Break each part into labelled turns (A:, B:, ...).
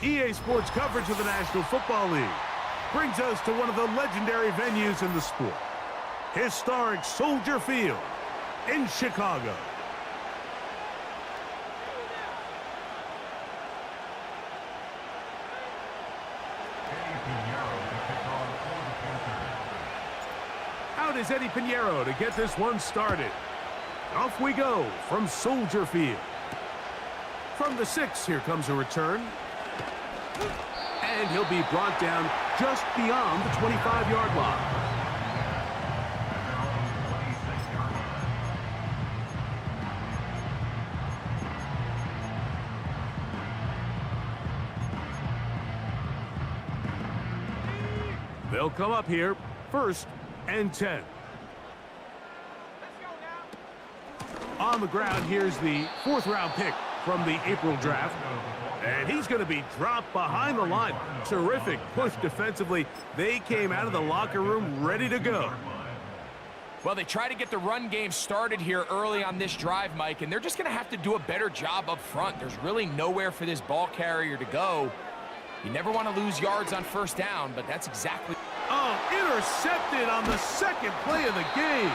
A: EA Sports coverage of the National Football League brings us to one of the legendary venues in the sport, historic Soldier Field in Chicago. Out is Eddie Pinheiro to get this one started. Off we go from Soldier Field. From the 6, here comes a return. And he'll be brought down just beyond the 25-yard line. They'll come up here, 1st and 10. On the ground, here's the 4th-round pick from the April draft. And he's going to be dropped behind the line. Terrific push defensively. They came out of the locker room ready to go.
B: Well, they try to get the run game started here early on this drive, Mike, and they're just going to have to do a better job up front. There's really nowhere for this ball carrier to go. You never want to lose yards on 1st down, but that's exactly...
A: Oh, intercepted on the 2nd play of the game.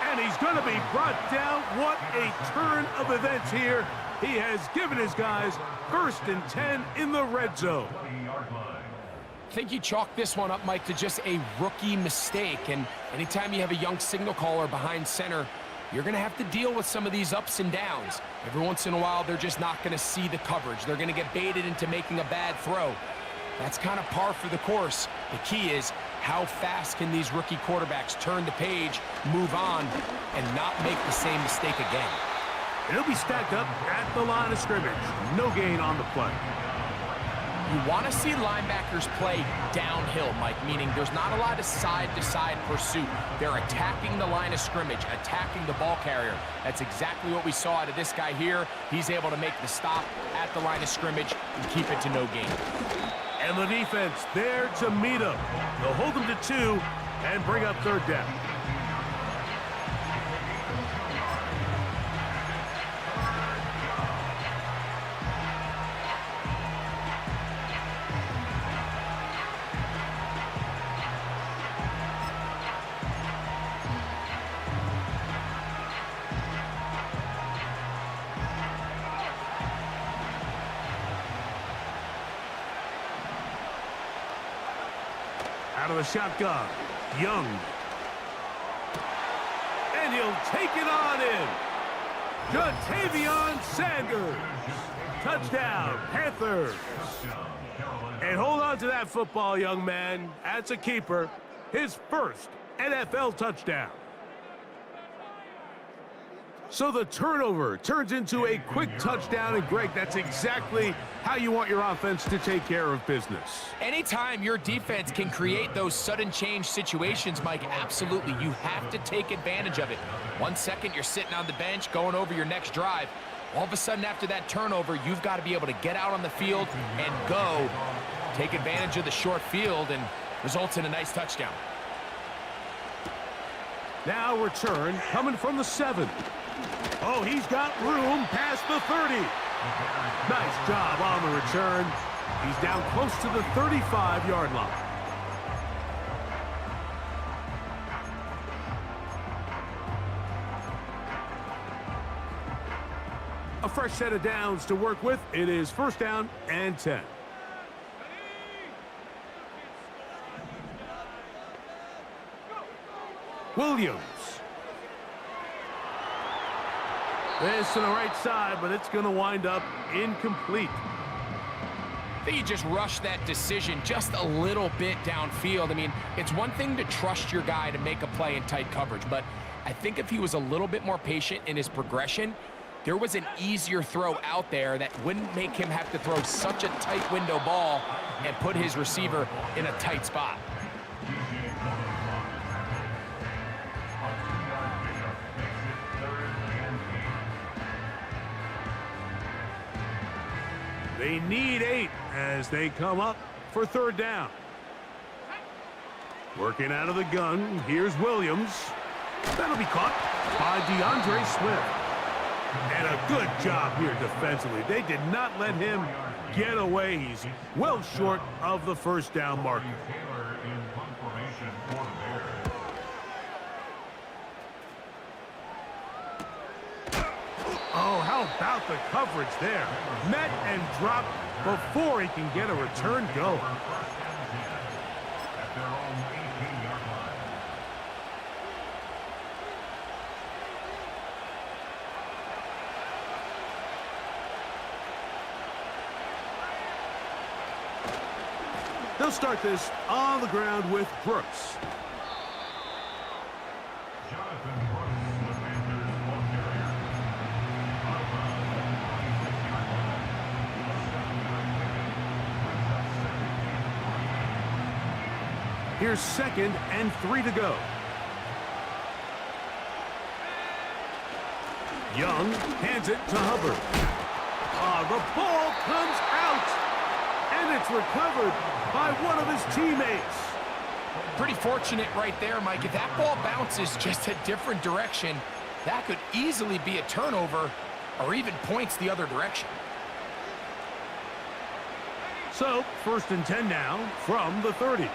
A: And he's going to be brought down. What a turn of events here. He has given his guys 1st and 10 in the red zone.
B: I think you chalk this one up, Mike, to just a rookie mistake. And anytime you have a young signal caller behind center, you're going to have to deal with some of these ups and downs. Every once in a while, they're just not going to see the coverage. They're going to get baited into making a bad throw. That's kind of par for the course. The key is how fast can these rookie quarterbacks turn the page, move on, and not make the same mistake again.
A: It'll be stacked up at the line of scrimmage. No gain on the play.
B: You want to see linebackers play downhill, Mike, meaning there's not a lot of side-to-side pursuit. They're attacking the line of scrimmage, attacking the ball carrier. That's exactly what we saw out of this guy here. He's able to make the stop at the line of scrimmage and keep it to no gain.
A: And the defense there to meet him. They'll hold him to 2 and bring up 3rd down. Out of the shotgun, Young. And he'll take it on in. Ja'Tavion Sanders. Touchdown, Panthers. And hold on to that football, young man. That's a keeper. His 1st NFL touchdown. So the turnover turns into a quick touchdown, and Greg, that's exactly how you want your offense to take care of business.
B: Anytime your defense can create those sudden change situations, Mike, absolutely, you have to take advantage of it. 1 second, you're sitting on the bench, going over your next drive. All of a sudden, after that turnover, you've got to be able to get out on the field and go. Take advantage of the short field, and results in a nice touchdown.
A: Now return coming from the 7. Oh, he's got room past the 30. Nice job on the return. He's down close to the 35-yard line. A fresh set of downs to work with. It is 1st down and 10. Williams. This to the right side, but it's going to wind up incomplete.
B: I think you just rushed that decision just a little bit downfield. I mean, it's one thing to trust your guy to make a play in tight coverage, but I think if he was a little bit more patient in his progression, there was an easier throw out there that wouldn't make him have to throw such a tight window ball and put his receiver in a tight spot.
A: They need 8 as they come up for 3rd down. Working out of the gun, here's Williams. That'll be caught by DeAndre Swift. And a good job here defensively. They did not let him get away. He's well short of the first down marker. Oh, how about the coverage there? Met and dropped before he can get a return going. They'll start this on the ground with Brooks. Here's 2nd and 3 to go. Young hands it to Hubbard. The ball comes out, and it's recovered by one of his teammates.
B: Pretty fortunate right there, Mike. If that ball bounces just a different direction, that could easily be a turnover or even points the other direction.
A: So, 1st and 10 now from the 30.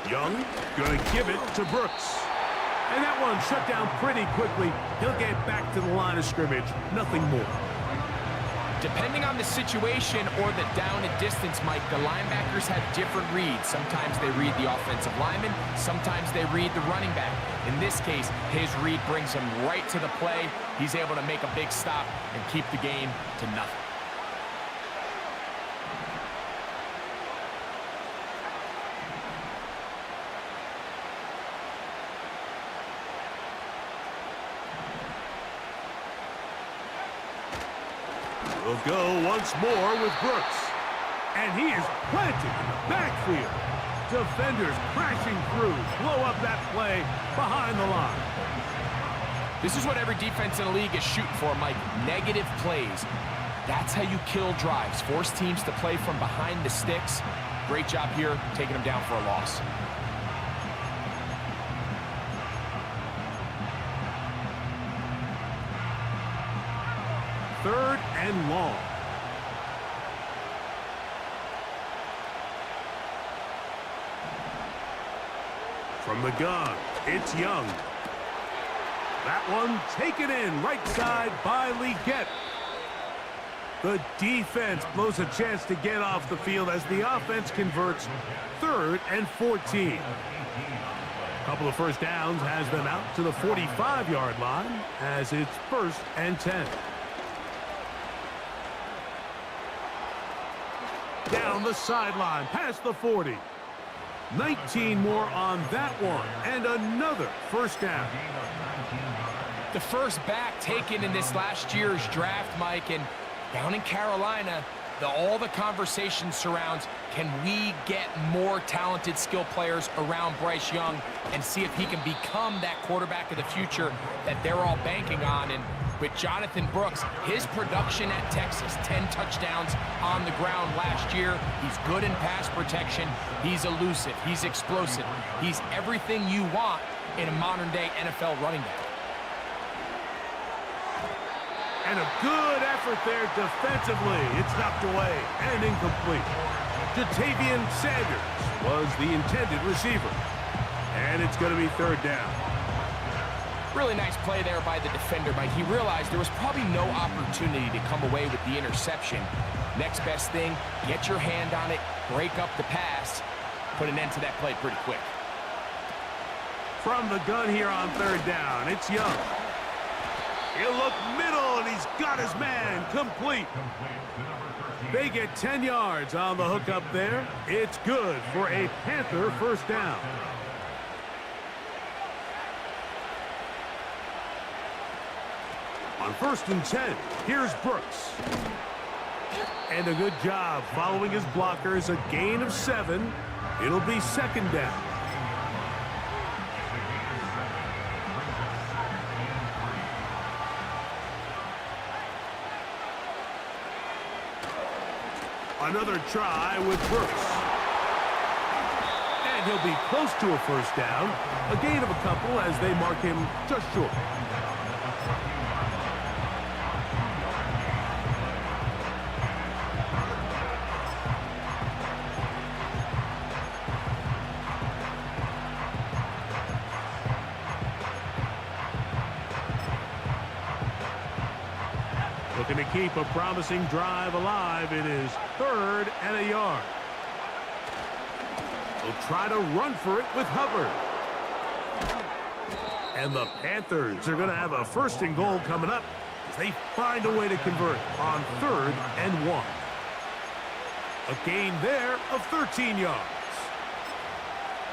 A: Young going to give it to Brooks. And that one shut down pretty quickly. He'll get back to the line of scrimmage. Nothing more.
B: Depending on the situation or the down and distance, Mike, the linebackers have different reads. Sometimes they read the offensive lineman. Sometimes they read the running back. In this case, his read brings him right to the play. He's able to make a big stop and keep the game to nothing.
A: We'll go once more with Brooks. And he is planted in the backfield. Defenders crashing through, blow up that play behind the line.
B: This is what every defense in the league is shooting for, Mike. Negative plays. That's how you kill drives. Force teams to play from behind the sticks. Great job here, taking them down for a loss.
A: Third and long. From the gun, it's Young. That one taken in right side by Legette. The defense blows a chance to get off the field as the offense converts. 3rd and 14. A couple of first downs has them out to the 45-yard line as it's 1st and 10. Down the sideline, past the 40. 19 more on that one, and another first down.
B: The first back taken in this last year's draft, Mike, and down in Carolina, all the conversation surrounds, can we get more talented skill players around Bryce Young and see if he can become that quarterback of the future that they're all banking on. And with Jonathan Brooks, his production at Texas, 10 touchdowns on the ground last year. He's good in pass protection. He's elusive. He's explosive. He's everything you want in a modern-day NFL running back.
A: And a good effort there defensively. It's knocked away and incomplete. Jatavian Sanders was the intended receiver. And it's going to be 3rd down.
B: Really nice play there by the defender, Mike. He realized there was probably no opportunity to come away with the interception. Next best thing, get your hand on it, break up the pass, put an end to that play pretty quick.
A: From the gun here on 3rd down, it's Young. He'll look middle, and he's got his man complete. They get 10 yards on the hook up there. It's good for a Panther first down. On 1st and 10, here's Brooks. And a good job following his blockers, a gain of 7. It'll be 2nd down. Another try with Brooks. And he'll be close to a first down. A gain of a couple as they mark him just short. Looking to keep a promising drive alive. It is 3rd and a yard. They'll try to run for it with Hubbard. And the Panthers are going to have a 1st and goal coming up as they find a way to convert on 3rd and 1. A gain there of 13 yards.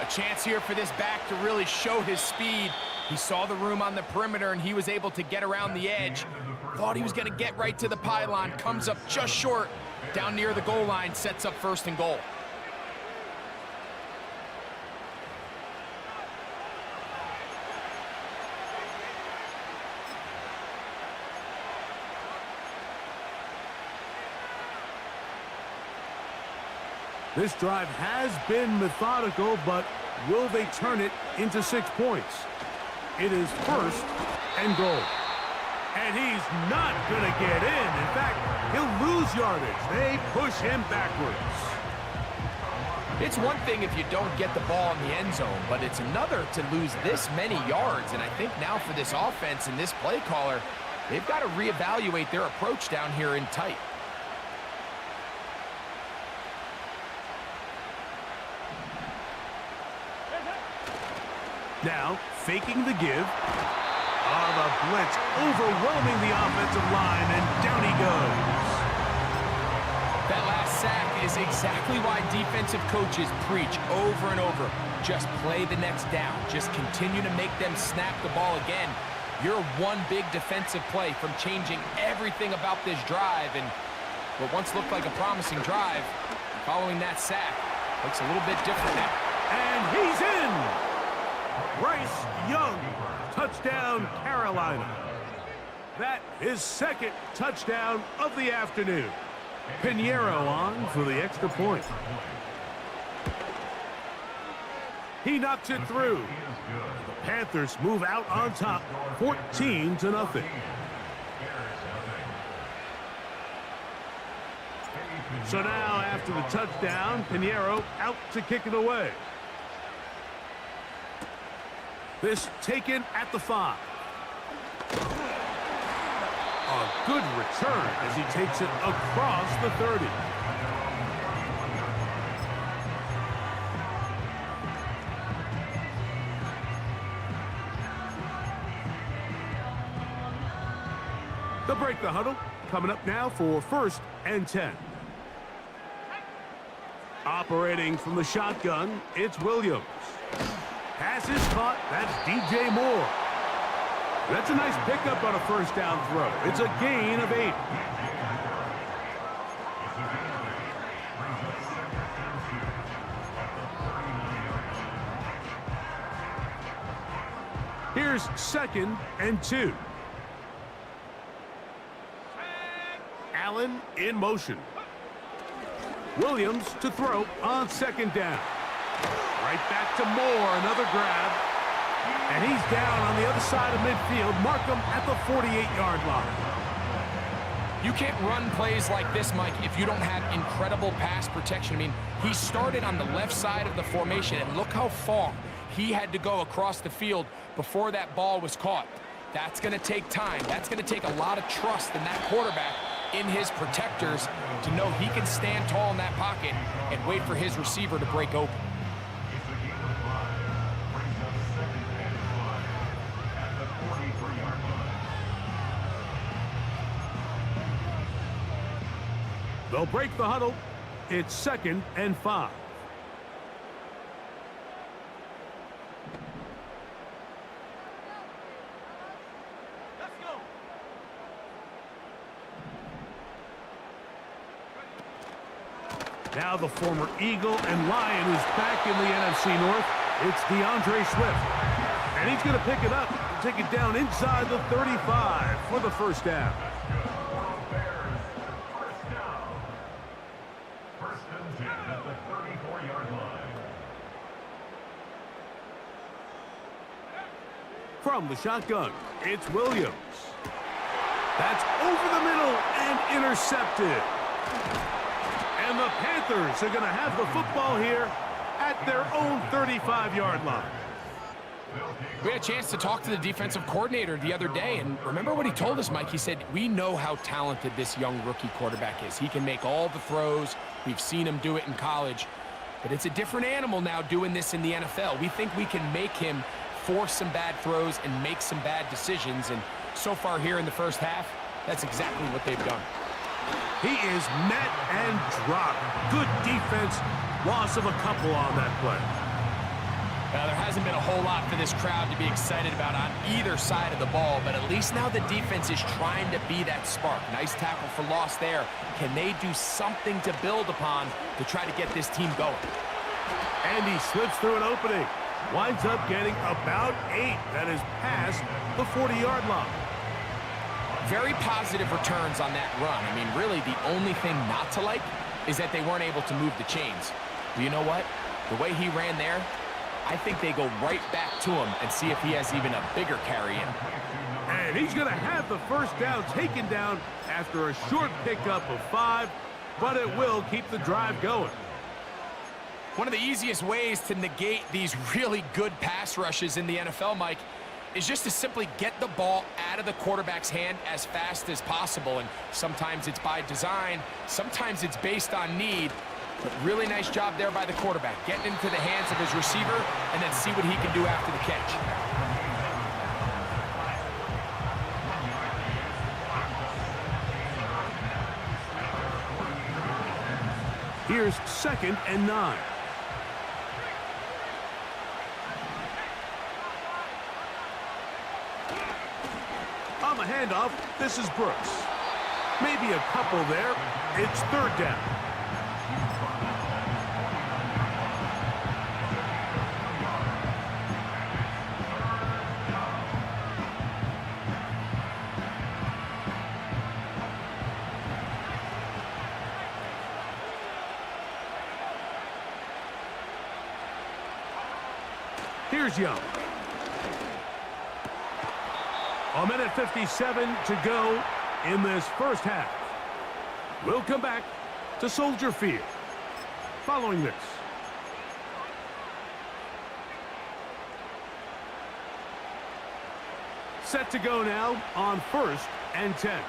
B: A chance here for this back to really show his speed. He saw the room on the perimeter, and he was able to get around the edge. Thought he was going to get right to the pylon. Comes up just short. Down near the goal line, sets up 1st and goal.
A: This drive has been methodical, but will they turn it into 6 points? It is 1st and goal. And he's not going to get in. In fact, he'll lose yardage. They push him backwards.
B: It's one thing if you don't get the ball in the end zone, but it's another to lose this many yards. And I think now for this offense and this play caller, they've got to reevaluate their approach down here in tight.
A: Now, faking the give. The blitz overwhelming the offensive line, and down he goes.
B: That last sack is exactly why defensive coaches preach over and over. Just play the next down. Just continue to make them snap the ball again. You're one big defensive play from changing everything about this drive, and what once looked like a promising drive, following that sack, looks a little bit different now.
A: And he's in! Bryce Young. Touchdown, Carolina. That is 2nd touchdown of the afternoon. Pinheiro on for the extra point. He knocks it through. The Panthers move out on top, 14-0. So now, after the touchdown, Pinheiro out to kick it away. This taken at the 5. A good return as he takes it across the 30. They'll break the huddle. Coming up now for 1st and 10. Operating from the shotgun, it's Williams. Pass is caught. That's DJ Moore. That's a nice pickup on a 1st down throw. It's a gain of 8. Here's 2nd and 2. Allen in motion. Williams to throw on 2nd down. Right back to Moore, another grab. And he's down on the other side of midfield. Mark him at the 48-yard line.
B: You can't run plays like this, Mike, if you don't have incredible pass protection. I mean, he started on the left side of the formation, and look how far he had to go across the field before that ball was caught. That's going to take time. That's going to take a lot of trust in that quarterback, in his protectors, to know he can stand tall in that pocket and wait for his receiver to break open.
A: They'll break the huddle. It's 2nd and 5. Let's go. Now the former Eagle and Lion who's back in the NFC North. It's DeAndre Swift. And he's going to pick it up, take it down inside the 35 for the 1st down. From the shotgun, it's Williams. That's over the middle and intercepted. And the Panthers are going to have the football here at their own 35-yard line.
B: We had a chance to talk to the defensive coordinator the other day, and remember what he told us, Mike? He said, we know how talented this young rookie quarterback is. He can make all the throws. We've seen him do it in college. But it's a different animal now doing this in the NFL. We think we can make him force some bad throws and make some bad decisions. And so far here in the first half, that's exactly what they've done.
A: He is met and dropped. Good defense. Loss of a couple on that play.
B: Now, there hasn't been a whole lot for this crowd to be excited about on either side of the ball, but at least now the defense is trying to be that spark. Nice tackle for loss there. Can they do something to build upon to try to get this team going?
A: And he slips through an opening. Winds up getting about 8. That is past the 40-yard line.
B: Very positive returns on that run. I mean, really, the only thing not to like is that they weren't able to move the chains. But you know what? The way he ran there, I think they go right back to him and see if he has even a bigger carry in.
A: And he's going to have the first down taken down after a short pickup of 5, but it will keep the drive going.
B: One of the easiest ways to negate these really good pass rushes in the NFL, Mike, is just to simply get the ball out of the quarterback's hand as fast as possible. And sometimes it's by design, sometimes it's based on need. But really nice job there by the quarterback, getting into the hands of his receiver and then see what he can do after the catch.
A: Here's 2nd and 9. On the handoff, this is Brooks. Maybe a couple there. It's 3rd down. Here's Young. A minute 57 to go in this first half. We'll come back to Soldier Field following this. Set to go now on 1st and 10.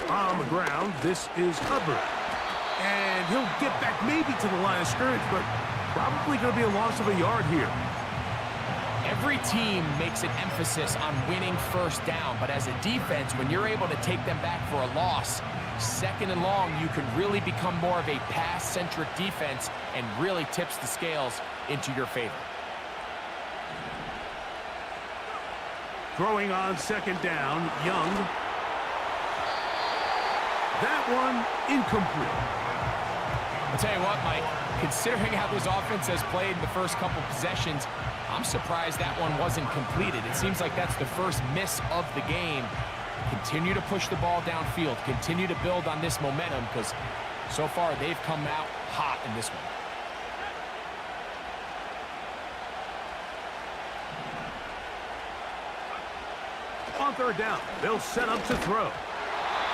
A: On the ground, this is Hubbard. And he'll get back maybe to the line of scrimmage, but probably going to be a loss of a yard here.
B: Every team makes an emphasis on winning first down, but as a defense, when you're able to take them back for a loss, 2nd and long, you can really become more of a pass-centric defense and really tips the scales into your favor.
A: Throwing on 2nd down, Young. That one incomplete.
B: I'll tell you what, Mike, considering how this offense has played in the first couple possessions, I'm surprised that one wasn't completed. It seems like that's the first miss of the game. Continue to push the ball downfield. Continue to build on this momentum because so far they've come out hot in this one.
A: On 3rd down, they'll set up to throw.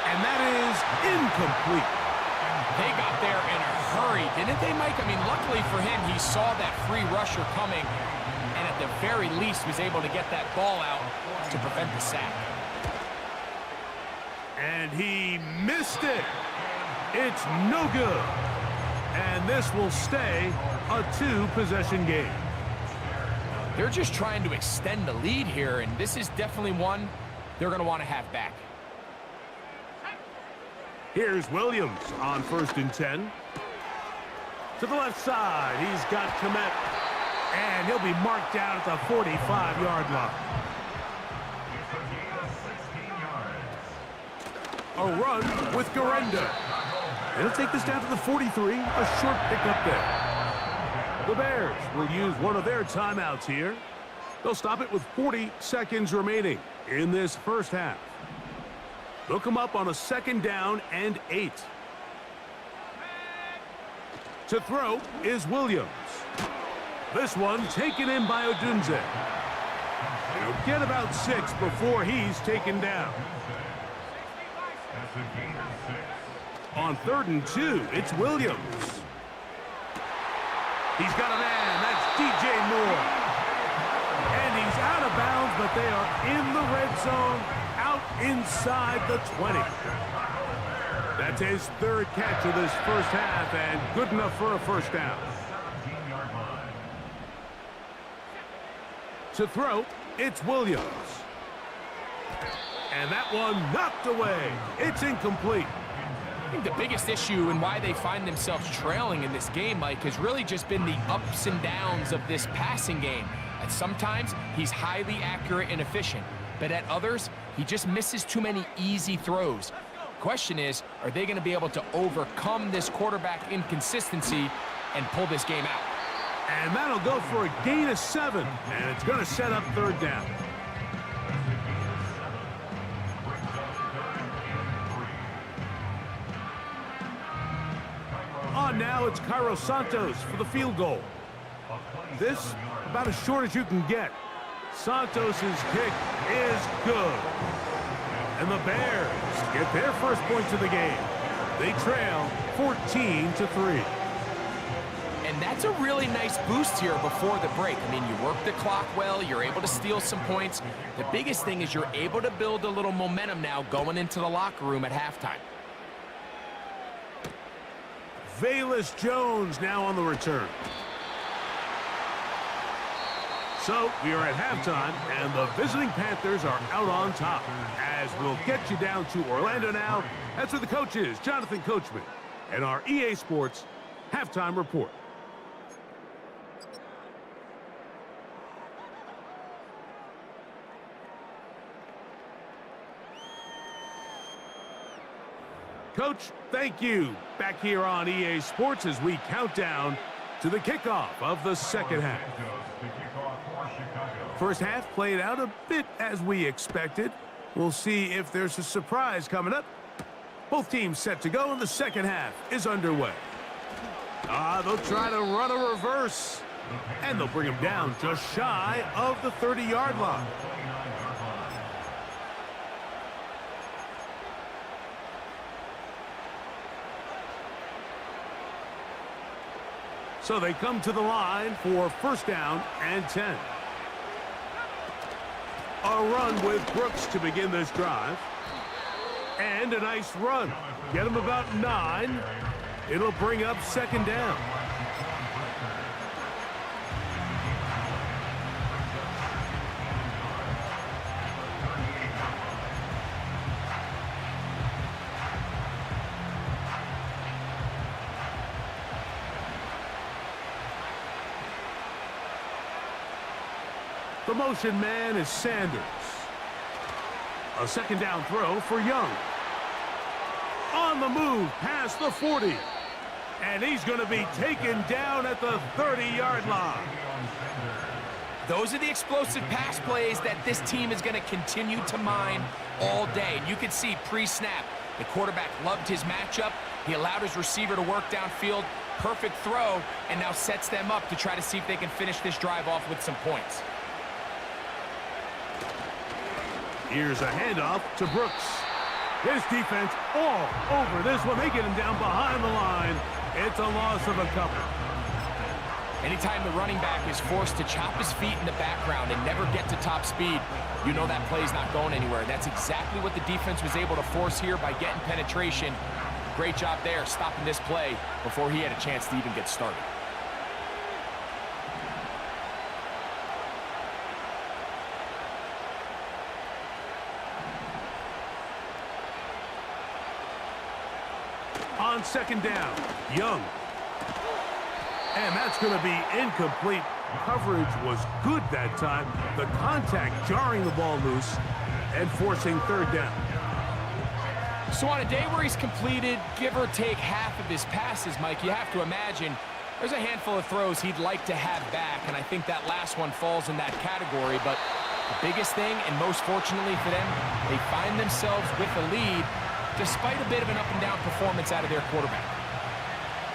A: And that is incomplete.
B: They got there in a hurry, didn't they, Mike? I mean, luckily for him, he saw that free rusher coming and at the very least was able to get that ball out to prevent the sack.
A: And he missed it. It's no good. And this will stay a 2-possession game.
B: They're just trying to extend the lead here, and this is definitely one they're going to want to have back.
A: Here's Williams on 1st and 10. To the left side, he's got Kmet. And he'll be marked down at the 45-yard line. A run with Garenda. They'll take this down to the 43. A short pickup there. The Bears will use one of their timeouts here. They'll stop it with 40 seconds remaining in this first half. They'll come up on a 2nd down and 8. To throw is Williams. This one taken in by Odunze. He'll get about 6 before he's taken down. On 3rd and 2, it's Williams. He's got a man. That's DJ Moore. And he's out of bounds, but they are in the red zone, out inside the 20. That's his 3rd catch of this first half, and good enough for a first down. To throw, it's Williams. And that one knocked away. It's incomplete.
B: I think the biggest issue and why they find themselves trailing in this game, Mike, has really just been the ups and downs of this passing game. And sometimes he's highly accurate and efficient, but at others, he just misses too many easy throws. Question is, are they going to be able to overcome this quarterback inconsistency and pull this game out?
A: And that'll go for a gain of 7, and it's going to set up 3rd down. On now, it's Cairo Santos for the field goal. This, about as short as you can get. Santos' kick is good. And the Bears get their first points of the game. They trail 14-3.
B: And that's a really nice boost here before the break. I mean, you work the clock well, you're able to steal some points. The biggest thing is you're able to build a little momentum now going into the locker room at halftime.
A: Velus Jones now on the return. So we are at halftime, and the visiting Panthers are out on top. As we'll get you down to Orlando now, that's where the coach is, Jonathan Coachman, and our EA Sports halftime report. Coach, thank you. Back here on EA Sports as we count down to the kickoff of the second half. First half played out a bit as we expected. We'll see if there's a surprise coming up. Both teams set to go, and the second half is underway. They'll try to run a reverse, and they'll bring him down just shy of the 30-yard line. So they come to the line for first down and 10. A run with Brooks to begin this drive. And a nice run. Get him about 9. It'll bring up second down. The motion man is Sanders. A second down throw for Young. On the move past the 40. And he's going to be taken down at the 30-yard line.
B: Those are the explosive pass plays that this team is going to continue to mine all day. And you can see pre-snap, the quarterback loved his matchup. He allowed his receiver to work downfield. Perfect throw, and now sets them up to try to see if they can finish this drive off with some points.
A: Here's a handoff to Brooks. His defense all over this one. They get him down behind the line. It's a loss of a couple.
B: Anytime the running back is forced to chop his feet in the background and never get to top speed, you know that play's not going anywhere. That's exactly what the defense was able to force here by getting penetration. Great job there, stopping this play before he had a chance to even get started.
A: On second down, Young. And that's going to be incomplete. Coverage was good that time. The contact jarring the ball loose and forcing third down.
B: So on a day where he's completed, give or take half of his passes, Mike, you have to imagine there's a handful of throws he'd like to have back, and I think that last one falls in that category. But the biggest thing, and most fortunately for them, they find themselves with a lead despite a bit of an up-and-down performance out of their quarterback.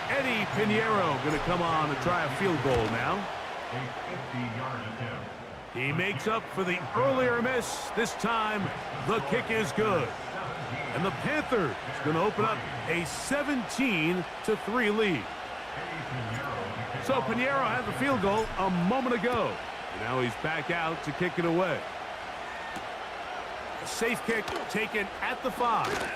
A: Eddie Pinheiro going to come on to try a field goal now. He makes up for the earlier miss. This time, the kick is good. And the Panthers going to open up a 17-3 lead. So Pinheiro had the field goal a moment ago. And now he's back out to kick it away. A safe kick taken at the 5.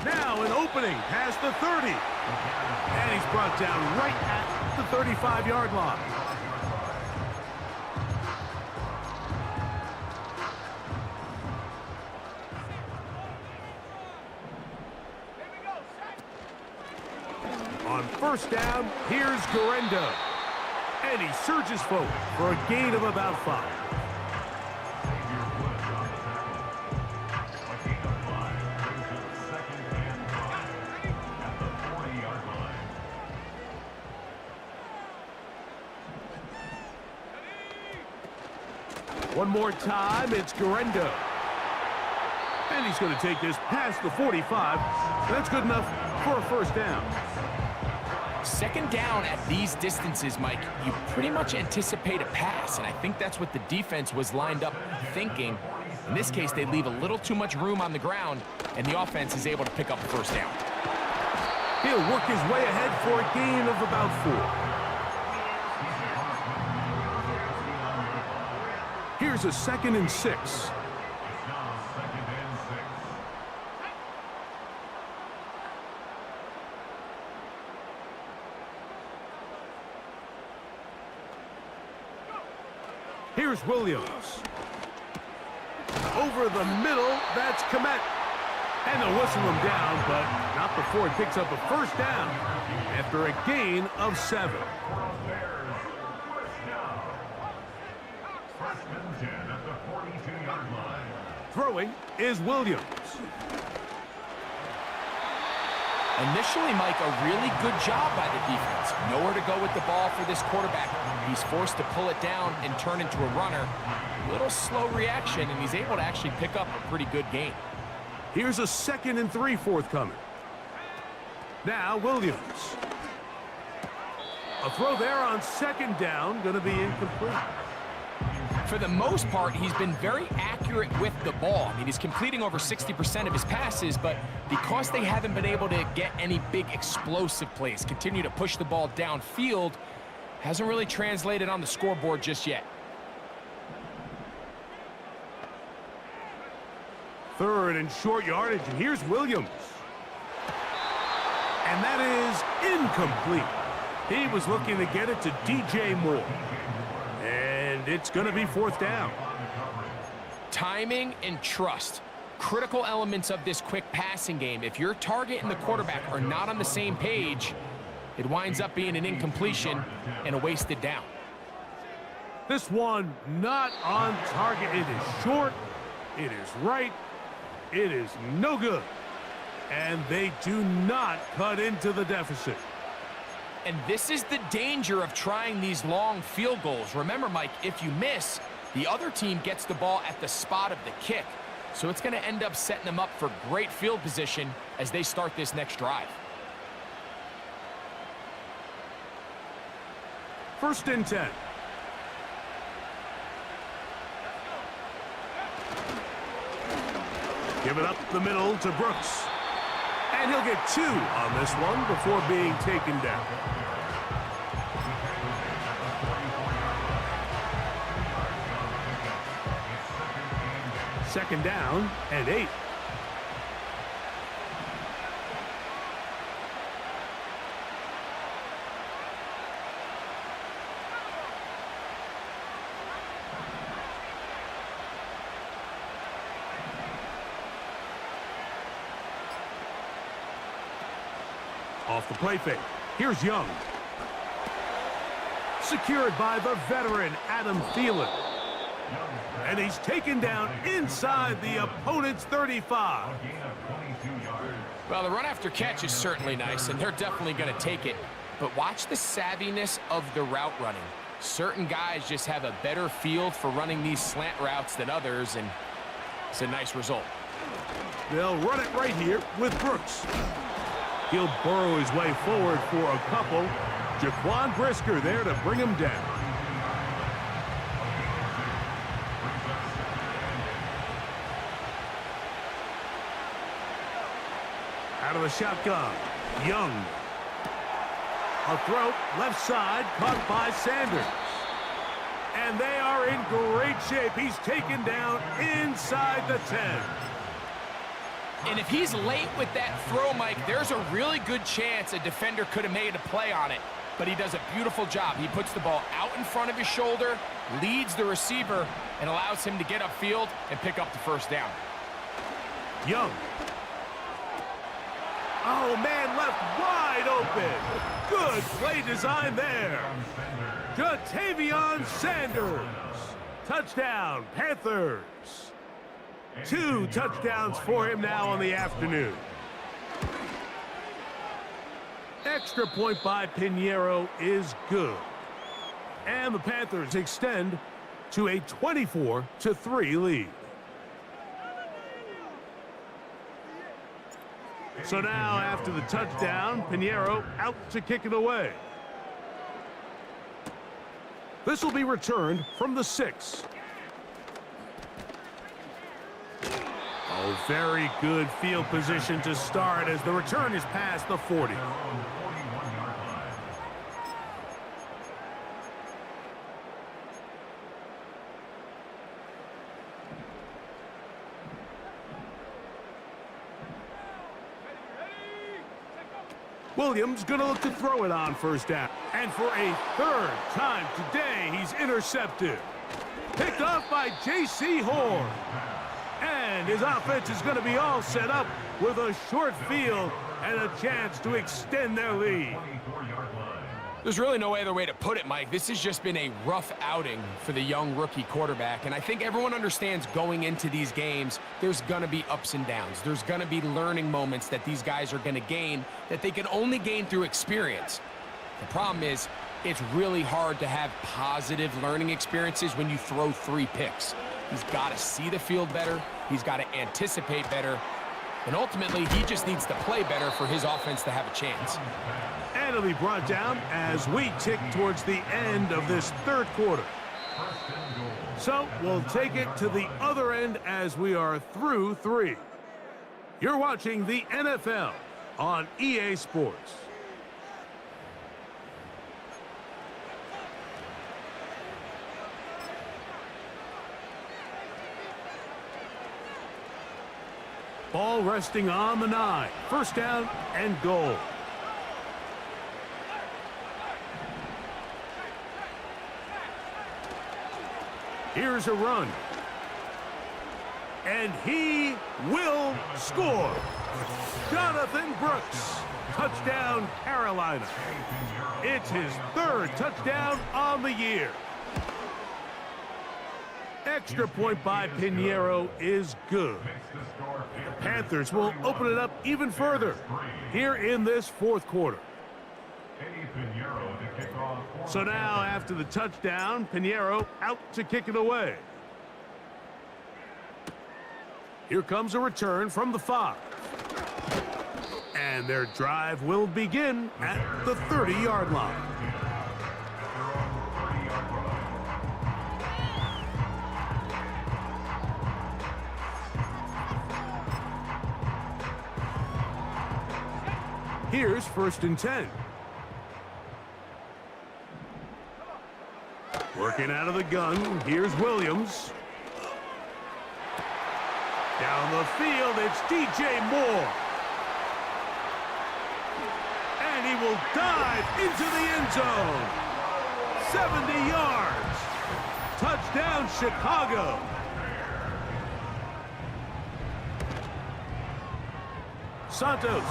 A: Now an opening past the 30. And he's brought down right at the 35-yard line. On first down, here's Guerendo. And he surges forward for a gain of about 5. One more time, it's Guerendo. And he's going to take this past the 45. That's good enough for a first down.
B: Second down at these distances, Mike, you pretty much anticipate a pass, and I think that's what the defense was lined up thinking. In this case, they leave a little too much room on the ground, and the offense is able to pick up a first down.
A: He'll work his way ahead for a gain of about 4. Here's a 2nd and 6. Here's Williams. Over the middle, that's Kmet. And they'll whistle him down, but not before he picks up a first down after a gain of 7. Throwing is Williams.
B: Initially, Mike, a really good job by the defense. Nowhere to go with the ball for this quarterback. He's forced to pull it down and turn into a runner. Little slow reaction, and he's able to actually pick up a pretty good gain.
A: Here's a 2nd and 3 forthcoming. Now Williams. A throw there on 2nd down, going to be incomplete.
B: For the most part, he's been very accurate with the ball. I mean, he's completing over 60% of his passes, but because they haven't been able to get any big explosive plays, continue to push the ball downfield, hasn't really translated on the scoreboard just yet.
A: 3rd and short yardage, and here's Williams. And that is incomplete. He was looking to get it to DJ Moore. And it's going to be 4th down.
B: Timing and trust. Critical elements of this quick passing game. If your target and the quarterback are not on the same page, it winds up being an incompletion and a wasted down.
A: This one not on target. It is short. It is right. It is no good. And they do not cut into the deficit.
B: And this is the danger of trying these long field goals. Remember, Mike, if you miss, the other team gets the ball at the spot of the kick. So it's going to end up setting them up for great field position as they start this next drive.
A: 1st and 10. Give it up the middle to Brooks. And he'll get 2 on this one before being taken down. Second down and 8. Off the play fake. Here's Young. Secured by the veteran Adam Thielen. And he's taken down inside the opponent's 35.
B: Well, the run after catch is certainly nice, and they're definitely going to take it. But watch the savviness of the route running. Certain guys just have a better feel for running these slant routes than others, and it's a nice result.
A: They'll run it right here with Brooks. He'll burrow his way forward for a couple. Jaquan Brisker there to bring him down. Out of the shotgun, Young. A throw, left side, caught by Sanders. And they are in great shape. He's taken down inside the 10.
B: And if he's late with that throw, Mike, there's a really good chance a defender could have made a play on it. But he does a beautiful job. He puts the ball out in front of his shoulder, leads the receiver, and allows him to get upfield and pick up the first down.
A: Young. Oh, man, left wide open. Good play design there. Ja'Tavion Sanders. Touchdown, Panthers. 2 touchdowns for him now on the afternoon. Extra point by Piñeiro is good. And the Panthers extend to a 24-3 lead. So now, after the touchdown, Piñeiro out to kick it away. This will be returned from the 6. Oh, very good field position to start as the return is past the 40. Williams going to look to throw it on first down. And for a third time today, he's intercepted. Picked off by J.C. Horn. And his offense is going to be all set up with a short field and a chance to extend their lead.
B: There's really no other way to put it, Mike. This has just been a rough outing for the young rookie quarterback. And I think everyone understands going into these games, there's going to be ups and downs. There's going to be learning moments that these guys are going to gain that they can only gain through experience. The problem is, it's really hard to have positive learning experiences when you throw 3 picks. He's got to see the field better. He's got to anticipate better. And ultimately, he just needs to play better for his offense to have a chance.
A: And it'll be brought down as we tick towards the end of this third quarter. So we'll take it to the other end as we are through 3. You're watching the NFL on EA Sports. Ball resting on the 9. First down and goal. Here's a run. And he will score. Jonathan Brooks. Touchdown, Carolina. It's his 3rd touchdown on the year. Extra point by Piñeiro is good. The Panthers will open it up even further here in this 4th quarter. So now, after the touchdown, Piñeiro out to kick it away. Here comes a return from the 5. And their drive will begin at the 30-yard line. Here's 1st and 10. Working out of the gun, here's Williams. Down the field, it's DJ Moore. And he will dive into the end zone. 70 yards. Touchdown, Chicago. Santos,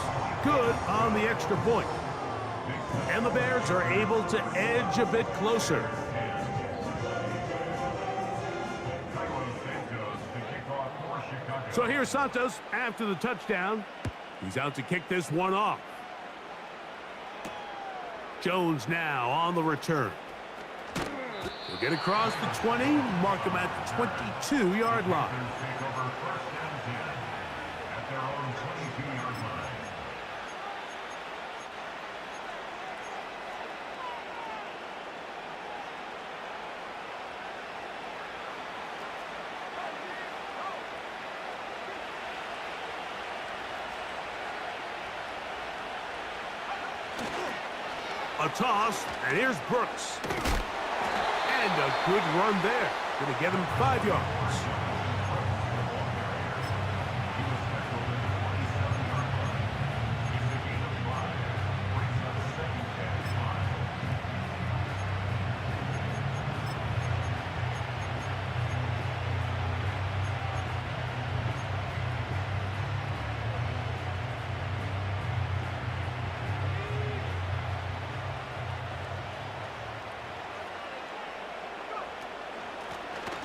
A: good on the extra point. And the Bears are able to edge a bit closer. So here's Santos after the touchdown. He's out to kick this one off. Jones now on the return. He'll get across the 20, mark him at the 22-yard line. A toss, and here's Brooks. And a good run there. Going to get him 5 yards.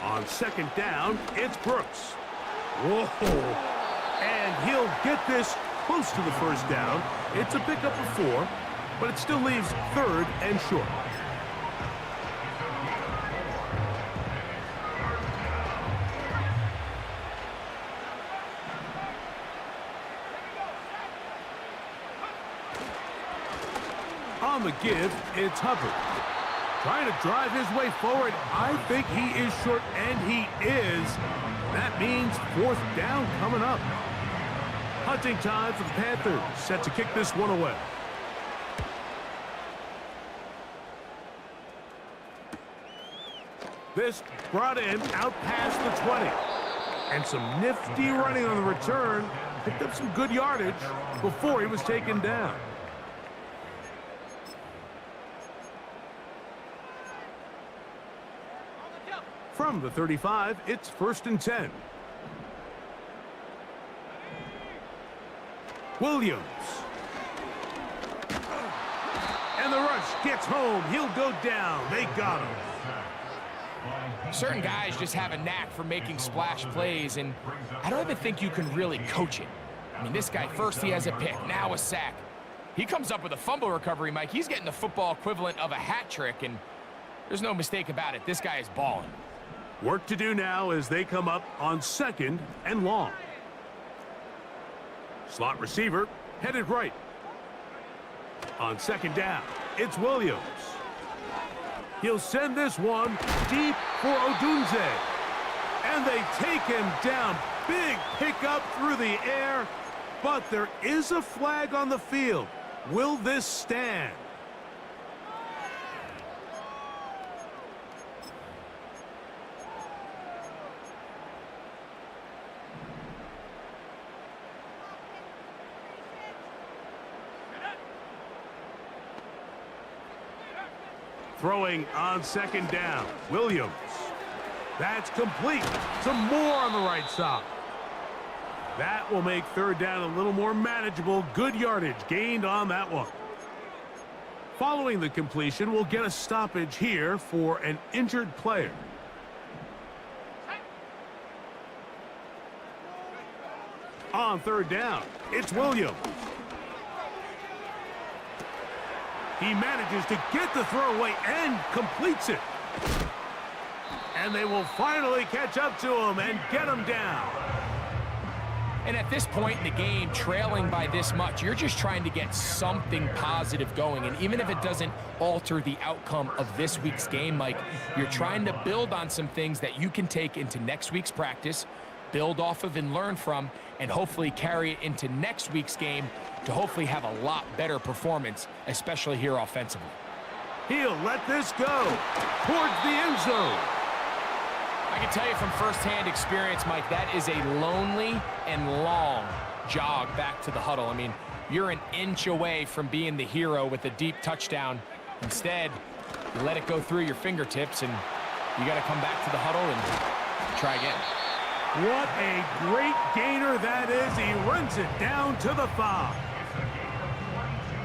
A: On second down, it's Brooks. Whoa. And he'll get this close to the first down. It's a pickup of 4, but it still leaves 3rd and short. On the give, it's Hubbard. Trying to drive his way forward. I think he is short, and he is. That means 4th down coming up. Hunting time for the Panthers. Set to kick this one away. This brought in out past the 20. And some nifty running on the return. Picked up some good yardage before he was taken down. From the 35, it's 1st and 10. Williams. And the rush gets home. He'll go down. They got him.
B: Certain guys just have a knack for making splash plays, and I don't even think you can really coach it. I mean, this guy, first he has a pick, now a sack. He comes up with a fumble recovery, Mike. He's getting the football equivalent of a hat trick, and there's no mistake about it. This guy is balling.
A: Work to do now as they come up on 2nd and long. Slot receiver headed right. On 2nd down, it's Williams. He'll send this one deep for Odunze. And they take him down. Big pickup through the air. But there is a flag on the field. Will this stand? Throwing on 2nd down, Williams. That's complete. Some more on the right side. That will make 3rd down a little more manageable. Good yardage gained on that one. Following the completion, we'll get a stoppage here for an injured player. On 3rd down, it's Williams. He manages to get the throw away and completes it. And they will finally catch up to him and get him down.
B: And at this point in the game, trailing by this much, you're just trying to get something positive going. And even if it doesn't alter the outcome of this week's game, Mike, you're trying to build on some things that you can take into next week's practice, build off of and learn from, and hopefully carry it into next week's game to hopefully have a lot better performance, especially here offensively.
A: He'll let this go towards the end zone.
B: I can tell you from firsthand experience, Mike, that is a lonely and long jog back to the huddle. I mean, you're an inch away from being the hero with a deep touchdown. Instead, you let it go through your fingertips, and you got to come back to the huddle and try again.
A: What a great gainer that is. He runs it down to the 5.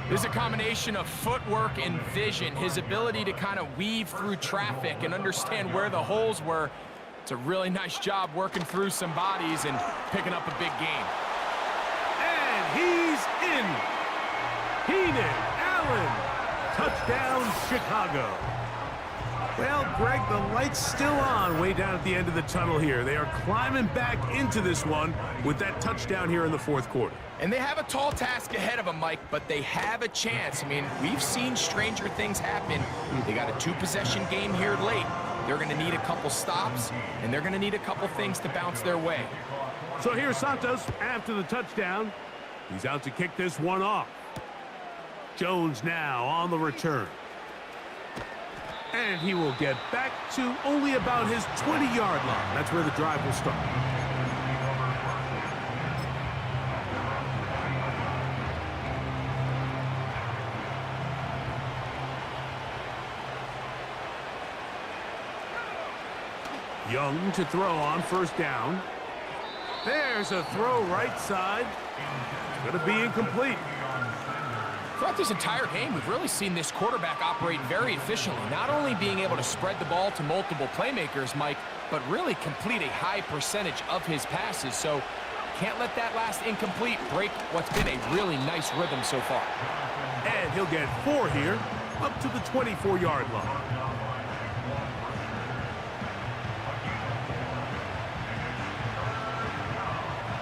B: There's a combination of footwork and vision, his ability to kind of weave through traffic and understand where the holes were. It's a really nice job working through some bodies and picking up a big gain.
A: And he's in. Keenan Allen. Touchdown, Chicago. Well, Greg, the light's still on way down at the end of the tunnel here. They are climbing back into this one with that touchdown here in the 4th quarter.
B: And they have a tall task ahead of them, Mike, but they have a chance. I mean, we've seen stranger things happen. They got a 2-possession game here late. They're going to need a couple stops, and they're going to need a couple things to bounce their way.
A: So here's Santos after the touchdown. He's out to kick this one off. Jones now on the return. And he will get back to only about his 20-yard line. That's where the drive will start. Young to throw on first down. There's a throw right side. It's going to be incomplete.
B: Throughout this entire game, we've really seen this quarterback operate very efficiently, not only being able to spread the ball to multiple playmakers, Mike, but really complete a high percentage of his passes. So can't let that last incomplete break what's been a really nice rhythm so far.
A: And he'll get 4 here, up to the 24-yard line.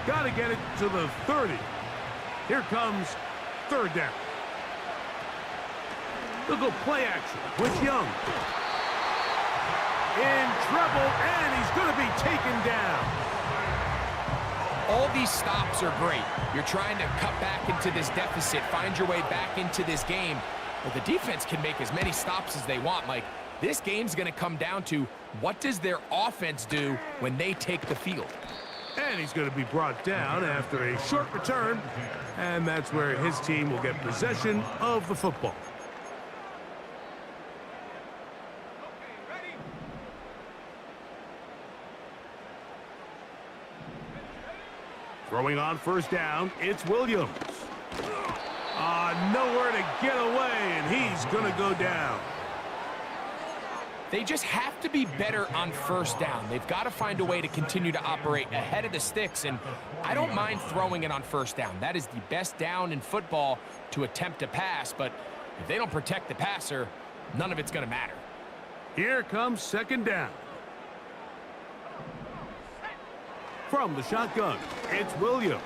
A: Got to get it to the 30. Here comes third down. They'll go play action with Young. In trouble, and he's going to be taken down.
B: All these stops are great. You're trying to cut back into this deficit, find your way back into this game. But the defense can make as many stops as they want, Mike. This game's going to come down to what does their offense do when they take the field.
A: And he's going to be brought down after a short return. And that's where his team will get possession of the football. Throwing on first down, it's Williams. Nowhere to get away, and he's going to go down.
B: They just have to be better on first down. They've got to find a way to continue to operate ahead of the sticks, and I don't mind throwing it on first down. That is the best down in football to attempt a pass, but if they don't protect the passer, none of it's going to matter.
A: Here comes second down. From the shotgun, it's Williams.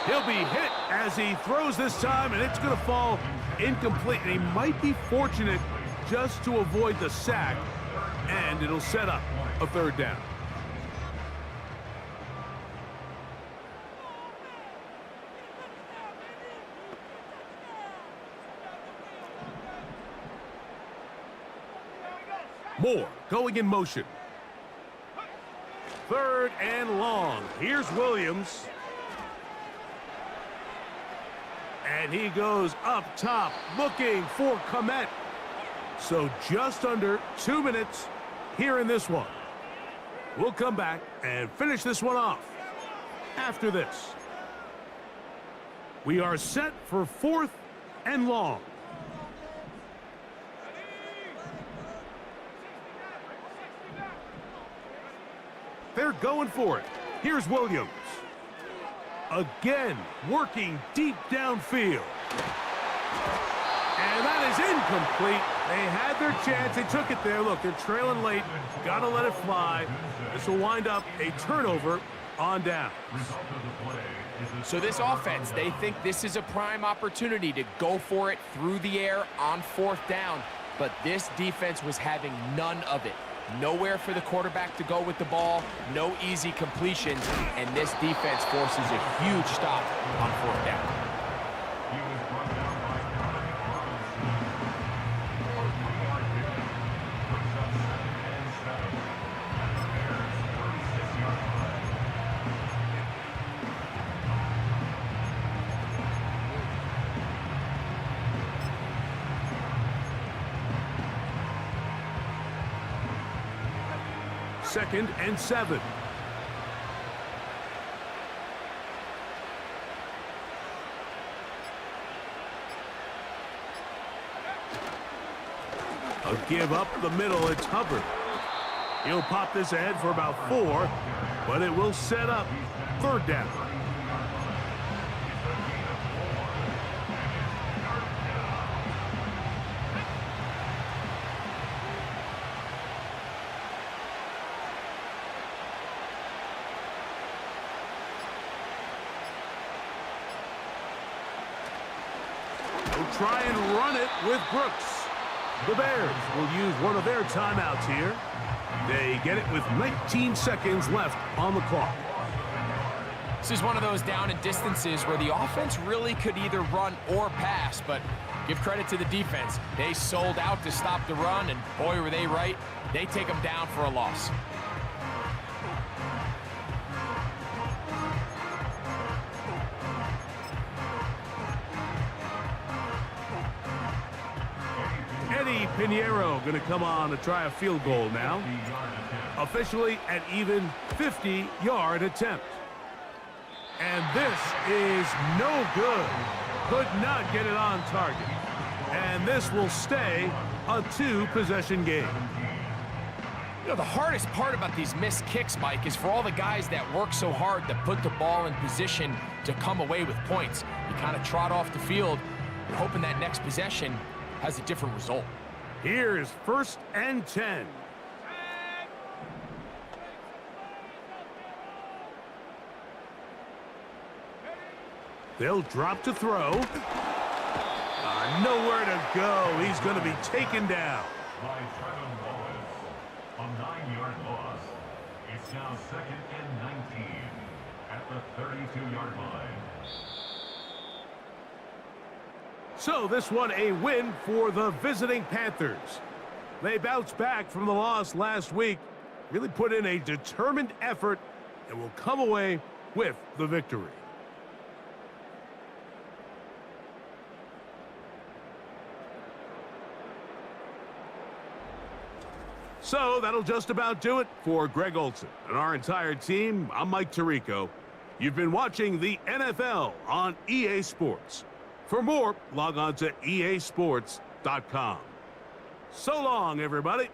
A: He'll be hit as he throws this time, and it's going to fall incomplete. And he might be fortunate just to avoid the sack, and it'll set up a third down. Moore going in motion. Third and long. Here's Williams. And he goes up top looking for Kmet. So just under 2 minutes here in this one. We'll come back and finish this one off after this. We are set for 4th and long. They're going for it. Here's Williams. Again, working deep downfield. And that is incomplete. They had their chance. They took it there. Look, they're trailing late. Got to let it fly. This will wind up a turnover on down.
B: So this offense, they think this is a prime opportunity to go for it through the air on 4th down. But this defense was having none of it. Nowhere for the quarterback to go with the ball, no easy completions, and this defense forces a huge stop on 4th down.
A: Second and 7. A give up the middle. It's Hubbard. He'll pop this ahead for about 4, but it will set up third down. Try and run it with Brooks. The Bears will use one of their timeouts here. They get it with 19 seconds left on the clock.
B: This is one of those down and distances where the offense really could either run or pass, but give credit to the defense. They sold out to stop the run, and boy, were they right. They take them down for a loss.
A: Eddie Pinheiro going to come on to try a field goal now. Officially an even 50-yard attempt. And this is no good. Could not get it on target. And this will stay a two-possession game.
B: You know, the hardest part about these missed kicks, Mike, is for all the guys that work so hard to put the ball in position to come away with points. You kind of trot off the field, you're hoping that next possession has a different result.
A: Here's 1st and 10. They'll drop to throw. Nowhere to go. He's going to be taken down.
C: By Trevor Lawrence. A 9-yard loss. It's now 2nd and 19 at the 32-yard line.
A: So this one a win for the visiting Panthers. They bounced back from the loss last week, really put in a determined effort, and will come away with the victory. So that'll just about do it for Greg Olsen and our entire team. I'm Mike Tirico. You've been watching the NFL on EA Sports. For more, log on to easports.com. So long, everybody.